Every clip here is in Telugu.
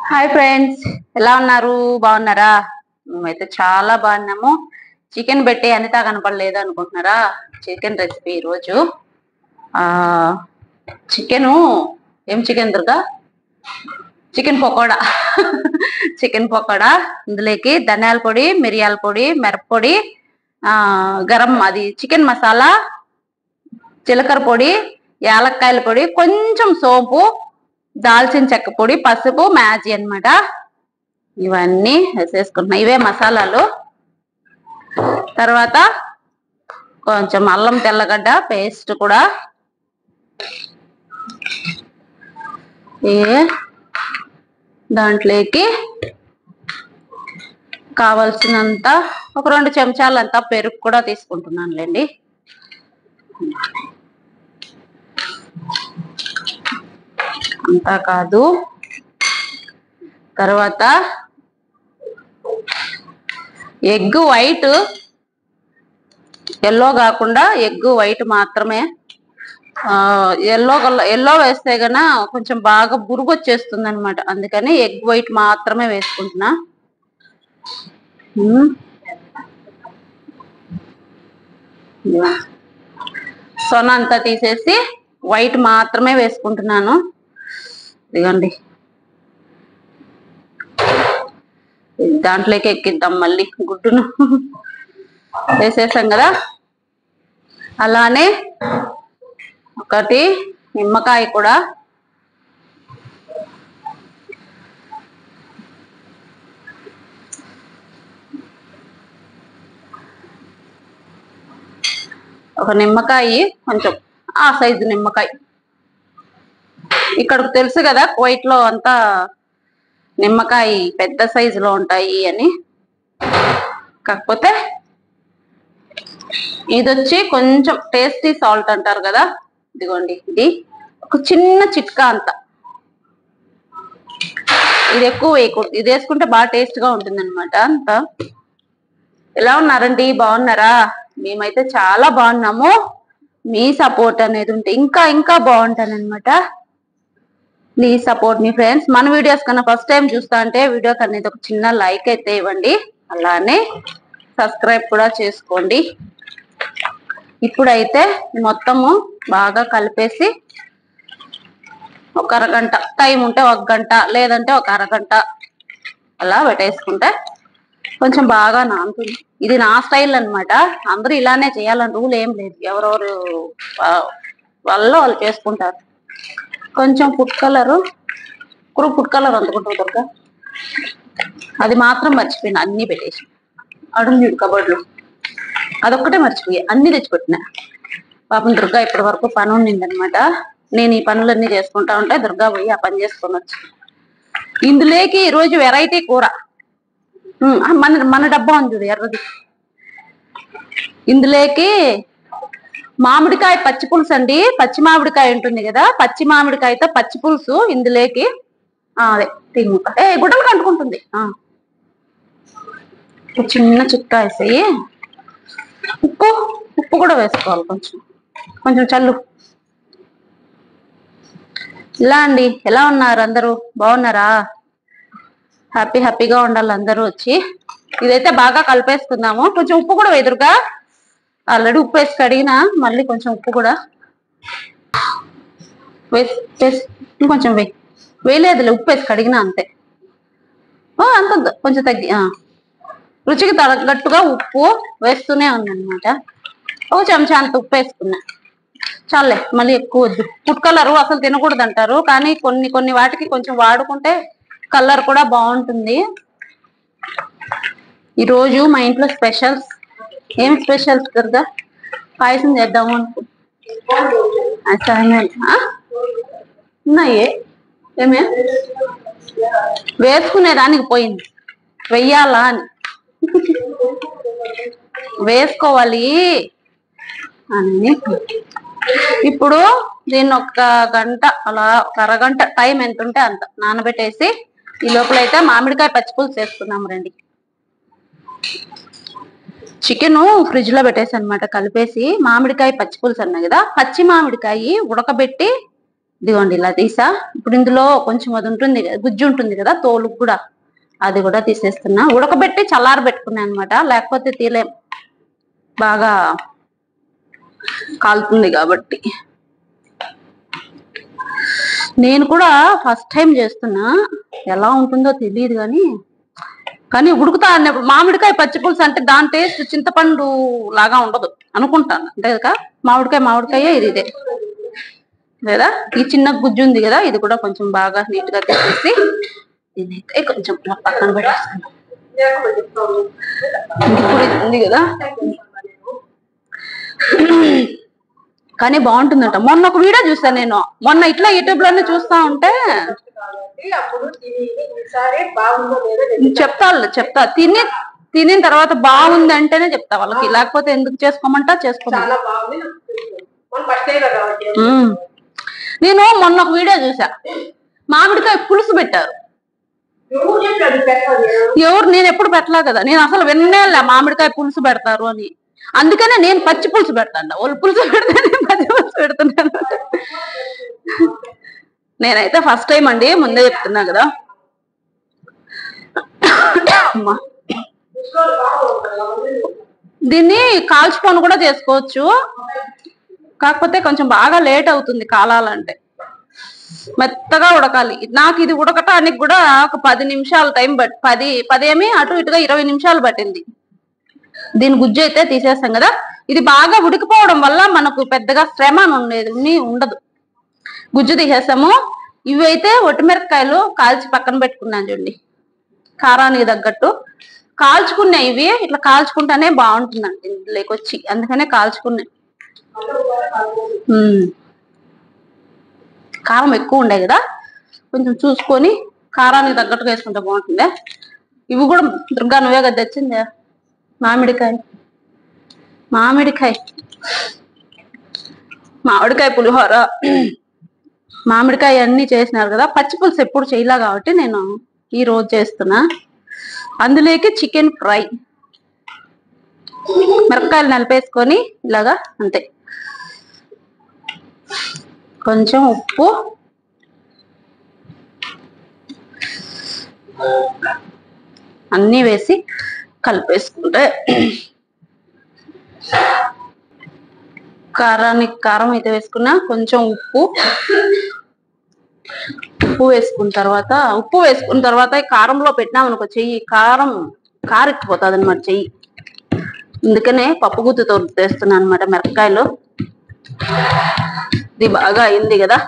హాయ్ ఫ్రెండ్స్, ఎలా ఉన్నారు? బాగున్నారా? మేమైతే చాలా బాగున్నాము. చికెన్ పెట్టి అనితా కనపడలేదు అనుకుంటున్నారా? చికెన్ రెసిపీ ఈరోజు. చికెను ఏం chicken Durga? Chicken pakoda. Chicken pakoda. ఇందులోకి ధనియాల పొడి, మిరియాల పొడి, మిరప్పొడి, గరం అది చికెన్ మసాలా, జీలకర్ర పొడి, యాలక్కాయల పొడి, కొంచెం సోంపు, దాల్చిన చెక్క పొడి, పసుపు, మ్యాజీ అన్నమాట. ఇవన్నీ వేసేసుకుంటున్నా. ఇవే మసాలాలు. తర్వాత కొంచెం అల్లం తెల్లగడ్డ పేస్ట్ కూడా దాంట్లోకి కావలసినంత ఒక 2 చెంచాలంతా పెరుగు కూడా తీసుకుంటున్నానులేండి. అంతా కాదు, తర్వాత ఎగ్ వైట్, ఎల్లో కాకుండా ఎగ్ వైట్ మాత్రమే. ఎల్లో వేస్తే గన కొంచెం బాగా బురుగు వచ్చేస్తుంది అనమాట. అందుకని ఎగ్ వైట్ మాత్రమే వేసుకుంటున్నా. సొన అంతా తీసేసి వైట్ మాత్రమే వేసుకుంటున్నాను. ఇదిగోండి, దాంట్లోకి ఎక్కిద్దాం. మళ్ళీ గుడ్డును వేసేసాం కదా. అలానే ఒకటి నిమ్మకాయ కూడా ఒక నిమ్మకాయ, కొంచెం ఆ సైజు నిమ్మకాయ. ఇక్కడ తెలుసు కదా కువైట్ లో అంతా నిమ్మకాయ పెద్ద సైజులో ఉంటాయి అని. కాకపోతే ఇది వచ్చి కొంచెం టేస్టీ సాల్ట్ అంటారు కదా. ఇదిగోండి, ఇది ఒక చిన్న చిట్కా అంత. ఇది ఎక్కువ వేయకూడదు, ఇది వేసుకుంటే బాగా టేస్ట్ గా ఉంటుంది అనమాట. అంత ఎలా ఉన్నారండి? బాగున్నారా? మేమైతే చాలా బాగున్నాము. మీ సపోర్ట్ అనేది ఉంటే ఇంకా ఇంకా బాగుంటానన్నమాట. ప్లీజ్ సపోర్ట్ మీ ఫ్రెండ్స్. మన వీడియోస్ కన్నా ఫస్ట్ టైం చూస్తా అంటే వీడియోకి అనేది ఒక చిన్న లైక్ అయితే ఇవ్వండి. అలానే సబ్స్క్రైబ్ కూడా చేసుకోండి. ఇప్పుడైతే మొత్తము బాగా కలిపేసి ఒక అరగంట, టైం ఉంటే 1 గంట, లేదంటే ఒక అరగంట అలా పెట్టేసుకుంటే కొంచెం బాగా నానుతుంది. ఇది నా స్టైల్ అనమాట. అందరూ ఇలానే చేయాలని రూల్ ఏం లేదు. ఎవరెవరు వాళ్ళు చేసుకుంటారు. కొంచెం ఫుడ్ కలర్ అందుకుంటుంది. అది మాత్రం మర్చిపోయినా, అన్ని పెట్టేసి అడుగు కబోర్డ్లో. అదొక్కటే మర్చిపోయి అన్ని తెచ్చిపెట్టినా. పాపం దుర్గా ఇప్పటి వరకు పని ఉండిందనమాట. నేను ఈ పనులన్నీ చేసుకుంటా ఉంటే దుర్గా పోయి ఆ పని చేసుకొని వచ్చి. ఇందులోకి ఈరోజు వెరైటీ కూర. మన డబ్బా ఉంది ఎర్రది. ఇందులోకి మామిడికాయ పచ్చి పులుసు అండి. పచ్చి మామిడికాయ ఉంటుంది కదా, పచ్చి మామిడికాయతో పచ్చి పులుసు ఇందులోకి. అదే తిమ్ముక గుడ్డలు కంటుకుంటుంది. చిన్న చిట్కా వేసేయి. ఉప్పు కూడా వేసుకోవాలి, కొంచెం కొంచెం చల్లు. ఇలా అండి. ఎలా ఉన్నారు అందరూ? బాగున్నారా? హ్యాపీగా ఉండాలి అందరూ వచ్చి. ఇదైతే బాగా కలిపేసుకుందాము. కొంచెం ఉప్పు కూడా ఎదురుగా ఆల్రెడీ ఉప్పు వేసి కడిగినా, మళ్ళీ కొంచెం ఉప్పు కూడా కొంచెం వేయలేదులే, ఉప్పు వేసి కడిగినా అంతే. అంత కొంచెం తగ్గి రుచికి తగ్గట్టుగా ఉప్పు వేస్తూనే ఉందన్నమాట. ఒక చెంచా అంత ఉప్పు వేసుకున్నా చాలే, మళ్ళీ ఎక్కువ వద్దు. ఫుడ్ కలర్ అసలు తినకూడదు అంటారు, కానీ కొన్ని వాటికి కొంచెం వాడుకుంటే కలర్ కూడా బాగుంటుంది. ఈరోజు మా ఇంట్లో స్పెషల్స్. ఏం స్పెషల్స్ దుర్గా? పాయసం చేద్దాము ఉన్నాయే. ఏమే వేసుకునేదానికి పోయింది, వెయ్యాలా అని. వేసుకోవాలి అని. ఇప్పుడు దీన్ని 1 గంట అలా, ఒక అరగంట, టైం ఎంత ఉంటే అంత నానబెట్టేసి ఈ లోపల అయితే మామిడికాయ పచ్చిపులుసు వేసుకున్నాము రండి. చికెన్ ఫ్రిడ్జ్ లో పెట్టేసి అనమాట కలిపేసి. మామిడికాయ పచ్చిపులుసు అన్నా కదా, పచ్చి మామిడికాయ ఉడకబెట్టి ఇదిగోండి ఇలా తీసా. ఇప్పుడు ఇందులో కొంచెం అది ఉంటుంది, గుజ్జు ఉంటుంది కదా తోలు కూడా, అది కూడా తీసేస్తున్నా. ఉడకబెట్టి చల్లార పెట్టుకున్నాను అనమాట, లేకపోతే తీలేం, బాగా కాలుతుంది కాబట్టి. నేను కూడా ఫస్ట్ టైం చేస్తున్నా, ఎలా ఉంటుందో తెలియదు కానీ ఉడుకుతా అన్నప్పుడు మామిడికాయ పచ్చి పులుసు అంటే దాని టేస్ట్ చింతపండు లాగా ఉండదు అనుకుంటాను, అంతే కదా. మామిడికాయ ఇది ఇదే లేదా. ఈ చిన్న గుజ్జు ఉంది కదా, ఇది కూడా కొంచెం బాగా నీట్ గా తీసేసి దీనైతే కొంచెం పక్కన పెట్టేస్తాను. ఇప్పుడు ఇది ఉంది కదా, కానీ బాగుంటుందంట. మొన్న ఒక వీడియో చూసాను నేను, మొన్న ఇట్లా యూట్యూబ్ లోనే చూస్తా ఉంటే చెప్తా తినిన తర్వాత బాగుంది అంటేనే చెప్తా వాళ్ళకి, లేకపోతే ఎందుకు చేసుకోమంటా చేసుకోమంటా. నేను మొన్న ఒక వీడియో చూసా, మామిడికాయ పులుసు పెట్టారు. నేను ఎప్పుడు పెట్టలా కదా, నేను అసలు విన్నేలా మామిడికాయ పులుసు పెడతారు అని. అందుకనే నేను పచ్చి పులుసు పెడతాను, వాళ్ళు పులుసు పెడితే నేను పచ్చి పులుసు పెడుతున్నాను. నేనైతే ఫస్ట్ టైం అండి, ముందే చెప్తున్నా కదా. దీన్ని కాల్చుకొని కూడా చేసుకోవచ్చు, కాకపోతే కొంచెం బాగా లేట్ అవుతుంది కాలాలంటే, మెత్తగా ఉడకాలి. నాకు ఇది ఉడకటానికి కూడా ఒక 10 నిమిషాలు టైం పదేమి అటు ఇటుగా 20 నిమిషాలు పట్టింది. దీని గుజ్జు అయితే తీసేస్తాం కదా, ఇది బాగా ఉడికిపోవడం వల్ల మనకు పెద్దగా శ్రమ ఉండదు. గుజ్జు తీసేస్తాము. ఇవి అయితే ఒట్టిమిరపకాయలు కాల్చి పక్కన పెట్టుకున్నాను చూడండి, కారానికి తగ్గట్టు కాల్చుకున్నాయి. ఇవి ఇట్లా కాల్చుకుంటానే బాగుంటుందండి ఇందులోకి వచ్చి, అందుకనే కాల్చుకున్నాయి. కారం ఎక్కువ ఉండే కదా, కొంచెం చూసుకొని కారానికి తగ్గట్టుగా వేసుకుంటే బాగుంటుందే. ఇవి కూడా దుర్గా నువ్వే కదా తెచ్చిందే, మామిడికాయ పులిహోర, మామిడికాయ అన్ని చేసినారు కదా. పచ్చి పులుసు ఎప్పుడు చేయలే కాబట్టి నేను ఈ రోజు చేస్తున్నా. అందులోకి చికెన్ ఫ్రై, మిరపకాయలు నలిపేసుకొని ఇలాగా అంతే, కొంచెం ఉప్పు, అన్నీ వేసి కలిపేసుకుంటే, కారం అయితే వేసుకున్నా, కొంచెం ఉప్పు వేసుకున్న తర్వాత కారంలో పెట్టినాం అనుకో చెయ్యి కారెక్కిపోతుంది అనమాట చెయ్యి. అందుకనే పప్పు గుత్తుతో తెస్తున్నాను అనమాట మిరపకాయలు. ఇది బాగా అయింది కదా,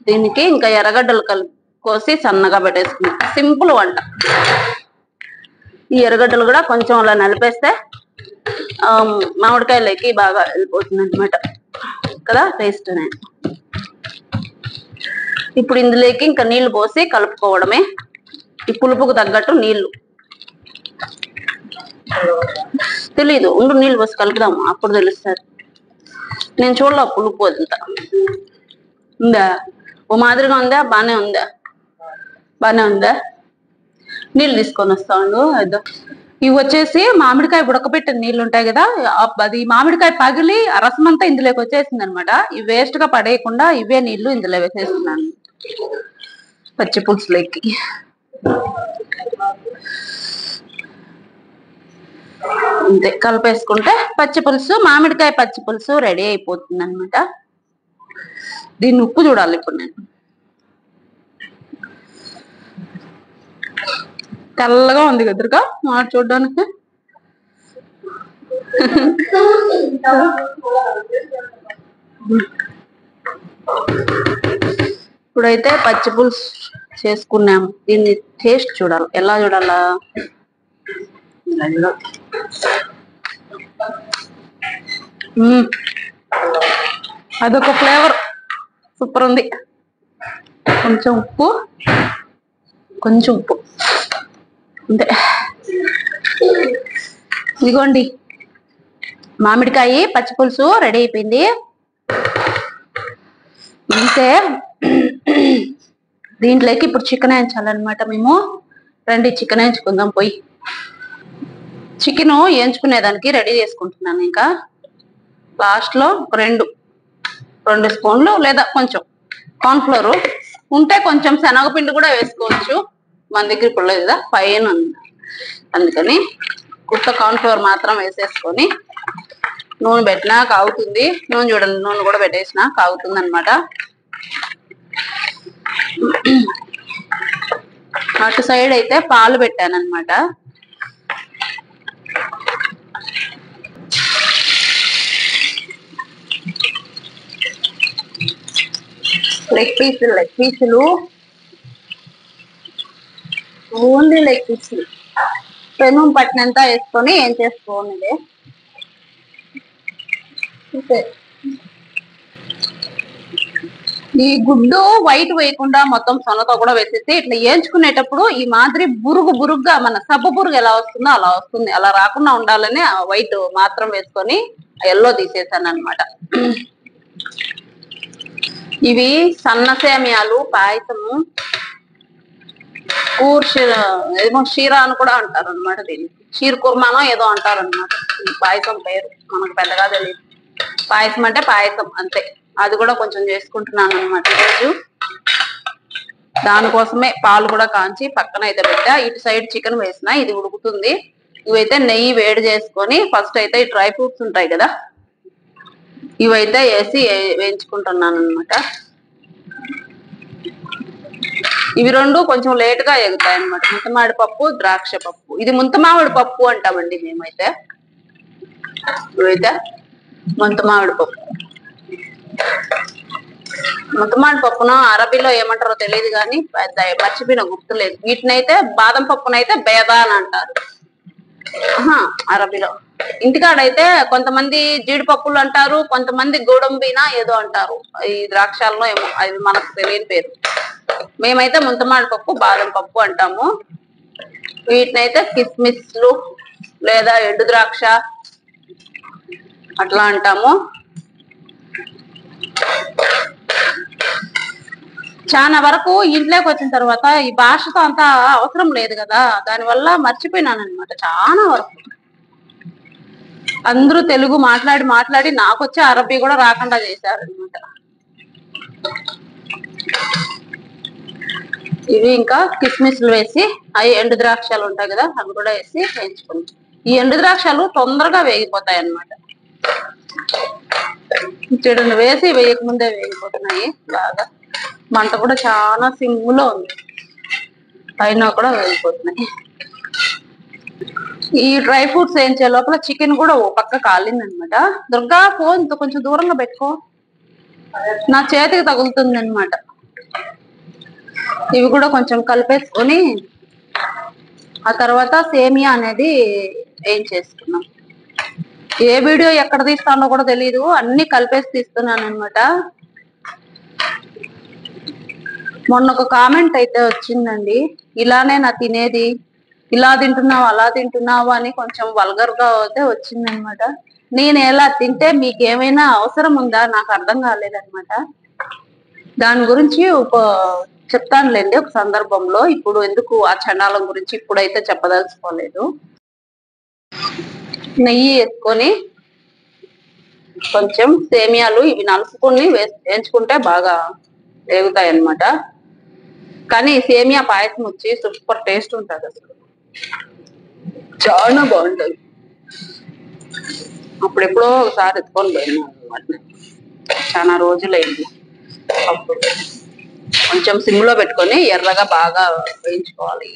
దీనికి ఇంకా ఎర్రగడ్డలు కోసి సన్నగా పెట్టేసుకున్నా. సింపుల్ వంట. ఈ ఎర్రగడ్డలు కూడా కొంచెం అలా నలిపేస్తే మామిడికాయలకి బాగా వెళ్ళిపోతుంది అనమాట కదా టేస్ట్ అనేది. ఇప్పుడు ఇందులోకి ఇంకా నీళ్లు పోసి కలుపుకోవడమే. ఈ పులుపుకు తగ్గట్టు నీళ్లు, తెలీదు నీళ్లు పోసి కలుపుదాము, అప్పుడు తెలుస్తుంది. నేను చూడలే పులుపు అంతా ఉందా, ఓ మాదిరిగా ఉందా, బానే ఉందా. నీళ్ళు తీసుకొని వస్తా ఉండు. ఇవి వచ్చేసి మామిడికాయ ఉడకబెట్టిన నీళ్ళు ఉంటాయి కదా, అది మామిడికాయ పగిలి ఆ రసం అంతా ఇందులోకి వచ్చేసింది అనమాట. ఇవి వేస్ట్ గా పడేయకుండా ఇవే నీళ్లు ఇందులో వేసేస్తున్నాను పచ్చి పులుసులోకి. అంతే కలిపేసుకుంటే మామిడికాయ పచ్చి పులుసు రెడీ అయిపోతుంది అనమాట. దీన్ని ఉప్పు చూడాలి ఇప్పుడు నేను. తెల్లగా ఉంది కదరుగా మాట చూడడానికి. ఇప్పుడైతే పచ్చి పులుసు చేసుకున్నాము. దీన్ని టేస్ట్ చూడాలి, ఎలా చూడాలా, అదొక ఫ్లేవర్ సూపర్ ఉంది. కొంచెం ఉప్పు అంతే. ఇదిగోండి మామిడికాయ పచ్చి పులుసు రెడీ అయిపోయింది. అంతే. దీంట్లోకి ఇప్పుడు చికెన్ వేయించాలన్నమాట. మేము రండి చికెన్ వేయించుకుందాం. పోయి చికెన్ వేయించుకునేదానికి రెడీ చేసుకుంటున్నాను. ఇంకా లాస్ట్ లో 2 2 స్పూన్లు లేదా కొంచెం కార్న్ఫ్లోర్ ఉంటే కొంచెం శనగపిండి కూడా వేసుకోవచ్చు. మన దగ్గర ఇప్పుడు లేదు కదా, పైన అందుకని ఉత్త కార్న్ఫ్లోర్ మాత్రం వేసేసుకొని నూనె పెట్టినా కాగుతుంది. నూనె చూడండి, నూనె కూడా పెట్టేసిన కాగుతుంది అనమాట. అటు సైడ్ అయితే పాలు పెట్టాను అనమాట. లెగ్ పీసులు ఓన్లీ లెగ్ పీసులు పెనం పట్టినంత వేసుకొని ఏం చేసుకోండి. ఈ గుడ్డు వైట్ వేయకుండా మొత్తం సొనతో కూడా వేసేసి ఇట్లా వేయించుకునేటప్పుడు ఈ మాదిరి బురుగుగా మన సబ్బు బురుగు ఎలా వస్తుందో అలా వస్తుంది. అలా రాకుండా ఉండాలని వైట్ మాత్రం వేసుకొని ఎల్లో తీసేసాను అనమాట. ఇవి సన్న సేమియాలు, పాయసము, ఏమో షీరా అని కూడా అంటారు అనమాట. దీన్ని షీర్ కుర్మానో ఏదో అంటారు అనమాట. ఈ పాయసం పేరు మనకు పెద్దగా తెలియదు. పాయసం అంటే పాయసం అంతే. అది కూడా కొంచెం చేసుకుంటున్నాను అనమాట ఈరోజు. దానికోసమే పాలు కూడా కాంచి పక్కన అయితే పెట్టా. ఇటు సైడ్ చికెన్ వేసిన, ఇది ఉడుకుతుంది. ఇవైతే నెయ్యి వేడి చేసుకొని ఫస్ట్ అయితే ఈ డ్రై ఫ్రూట్స్ ఉంటాయి కదా, ఇవైతే వేసి వేయించుకుంటున్నాను అనమాట. ఇవి రెండు కొంచెం లేట్ గా ఎగుతాయి అనమాట. ముంతమామిడి పప్పు, ద్రాక్ష పప్పు. ఇది ముంతమామిడి పప్పు అంటామండి మేమైతే. ఇవైతే ముంతమామిడి పప్పు. ముంతమామిడి పప్పును అరబీలో ఏమంటారో తెలియదు కానీ మర్చిపోయిన గుర్తులేదు. వీటినైతే బాదం పప్పునైతే బేదా అని అంటారు అరబీలో. ఇంటికాడైతే కొంతమంది జీడిపప్పులు అంటారు, కొంతమంది గోడంబినా ఏదో అంటారు. ఈ ద్రాక్షాలను ఏమో, అవి మనకు తెలియని పేరు. మేమైతే ముంతమామిడి పప్పు, బాదం పప్పు అంటాము. వీటినైతే కిస్మిస్లు లేదా ఎండు ద్రాక్ష అట్లా అంటాము. చాలా వరకు ఇంట్లోకి వచ్చిన తర్వాత ఈ భాషతో అంత అవసరం లేదు కదా, దానివల్ల మర్చిపోయినాను అనమాట. చాలా వరకు అందరూ తెలుగు మాట్లాడి నాకు వచ్చే అరబీ కూడా రాకుండా చేశారు అనమాట. ఇవి ఇంకా కిస్మిస్లు వేసి, అవి ఎండు ద్రాక్షాలు ఉంటాయి కదా, అవి కూడా వేసి వేయించుకుంటాం. ఈ ఎండు ద్రాక్షాలు తొందరగా వేగిపోతాయి అన్నమాట. చూడండి, వేసి వేయకముందే వేగిపోతున్నాయి బాగా. మంట కూడా చాలా సిమ్లో ఉంది, పైన కూడా వేగిపోతున్నాయి. ఈ డ్రై ఫ్రూట్స్ వేయించే లోపల చికెన్ కూడా ఓ పక్క కాలింది అనమాట. దుర్గా ఫోన్ కొంచెం దూరంగా పెట్టుకో, నా చేతికి తగులుతుంది అనమాట. ఇవి కూడా కొంచెం కలిపేసుకొని ఆ తర్వాత సేమియా అనేది వేయించేసుకున్నాం. ఏ వీడియో ఎక్కడ తీస్తానో కూడా తెలియదు, అన్ని కలిపేసి తీస్తున్నాను అనమాట. మొన్న ఒక కామెంట్ అయితే వచ్చిందండి, ఇలానే నా తినేది, ఇలా తింటున్నావు అలా తింటున్నావు అని కొంచెం వల్గర్ గా అయితే వచ్చిందనమాట. నేను ఎలా తింటే మీకేమైనా అవసరం ఉందా నాకు అర్థం కాలేదనమాట. దాని గురించి చెప్తానులేండి ఒక సందర్భంలో. ఇప్పుడు ఎందుకు ఆ చండాలం గురించి ఇప్పుడైతే చెప్పదలుచుకోలేదు. నెయ్యి వేసుకొని కొంచెం సేమియాలు ఇవి నలుపుకొని వేయించుకుంటే బాగా వేగుతాయి అన్నమాట. కానీ సేమియా పాయసం వచ్చి సూపర్ టేస్ట్ ఉంటుంది, అసలు చాలా బాగుంటుంది. అప్పుడెప్పుడో ఒకసారి ఎత్తుకొని పోయినా అనమాట, చాలా రోజులైంది. అప్పుడు కొంచెం సిమ్లో పెట్టుకొని ఎర్రగా బాగా వేయించుకోవాలి.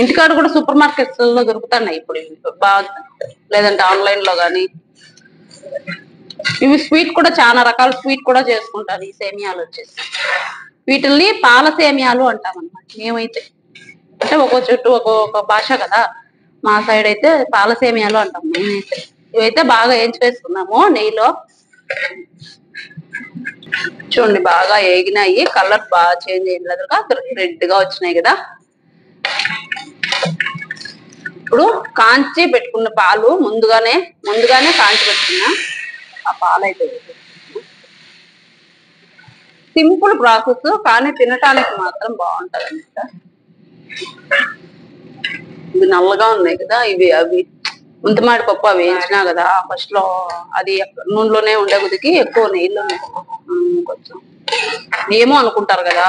ఇంటికాడ కూడా సూపర్ మార్కెట్స్ లో దొరుకుతున్నాయి ఇప్పుడు బాగా, లేదంటే ఆన్లైన్ లో గానీ. ఇవి స్వీట్ కూడా చాలా రకాల స్వీట్ కూడా చేసుకుంటారు ఈ సేమియాలు వచ్చేసి. వీటిల్ని పాల సేమియాలు అంటాం అన్నమాట మేమైతే. అంటే ఒక్కో చుట్టూ ఒక్కొక్క భాష కదా, మా సైడ్ అయితే పాల సేమియాలు అంటాం మేమైతే. ఇవైతే బాగా వేయించి వేసుకున్నాము నెయ్యిలో. చూడండి బాగా వేగినాయి, కలర్ బాగా చేంజ్ అయ్యింది, రెడ్ గా వచ్చినాయి కదా. ఇప్పుడు కాంచి పెట్టుకున్న పాలు ముందుగానే కాంచి పెట్టుకున్నా ఆ పాలు అయితే సింపుల్ ప్రాసెస్, కానీ తినటానికి మాత్రం బాగుంటది అన్నమాట. ఇవి నల్లగా ఉన్నాయి కదా, ఇవి అవి ముంతమాడి పప్పు అవి వేయించినా కదా ఫస్ట్ లో అది నూనెలోనే ఉండే కొద్దికి ఎక్కువ నీళ్ళు కొంచెం ఏమో అనుకుంటారు కదా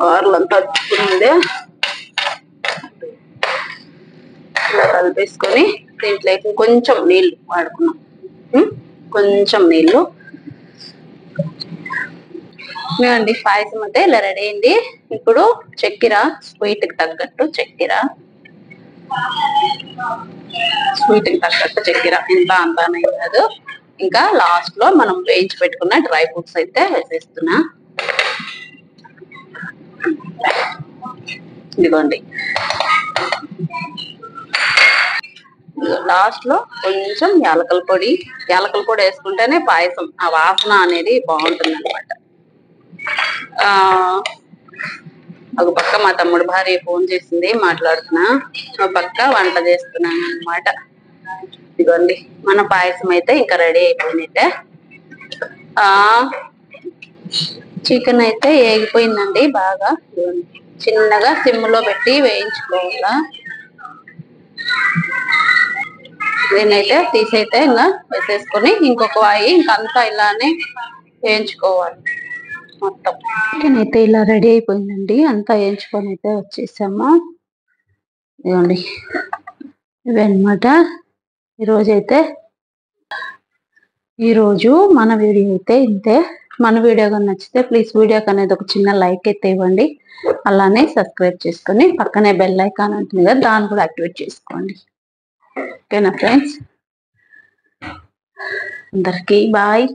వారులంతా అచ్చుకున్నదే ఇలా కలిపేసుకొని దీంట్లోకి కొంచెం నీళ్ళు వాడుకున్నాం. కొంచెం నీళ్ళు అండి. పాయసం అయితే ఇలా రెడీ అయింది. ఇప్పుడు చక్కెర స్వీట్ కి తగ్గట్టు చక్కెర ఇంత అంతానే కాదు. ఇంకా లాస్ట్ లో మనం వేయించి పెట్టుకున్న డ్రై ఫ్రూట్స్ అయితే వేసేస్తున్నా. ఇదిగోండి లాస్ట్ లో కొంచెం యాలకల పొడి వేసుకుంటేనే పాయసం ఆ వాసన అనేది బాగుంటుంది అనమాట. ఒక పక్క మా తమ్ముడు భార్య ఫోన్ చేసింది, మాట్లాడుతున్నా. ఒక పక్క వంట చేస్తున్నాను అనమాట. ఇదిగోండి మన పాయసం అయితే ఇంకా రెడీ అయిపోయినట్టే. చికెన్ అయితే ఏగిపోయిందండి బాగా. చిన్నగా సిమ్ లో పెట్టి వేయించుకోవాలా. దీన్నైతే తీసైతే ఇంకా వేసేసుకొని ఇంకొక వాయి ఇంకంతా ఇలానే వేయించుకోవాలి మొత్తం. చికెన్ అయితే ఇలా రెడీ అయిపోయిందండి. అంతా వేయించుకొని అయితే వచ్చేసాము. ఇదిగోండి ఇవి అనమాట ఈరోజు మన వీడియో అయితే ఇంతే. మన వీడియో కానీ నచ్చితే ప్లీజ్ వీడియోకి అనేది ఒక చిన్న లైక్ అయితే ఇవ్వండి. అలానే సబ్స్క్రైబ్ చేసుకొని పక్కనే బెల్ ఐకాన్ ఉంటుంది కదా, దాన్ని కూడా యాక్టివేట్ చేసుకోండి. ఓకేనా ఫ్రెండ్స్, అందరికీ బాయ్.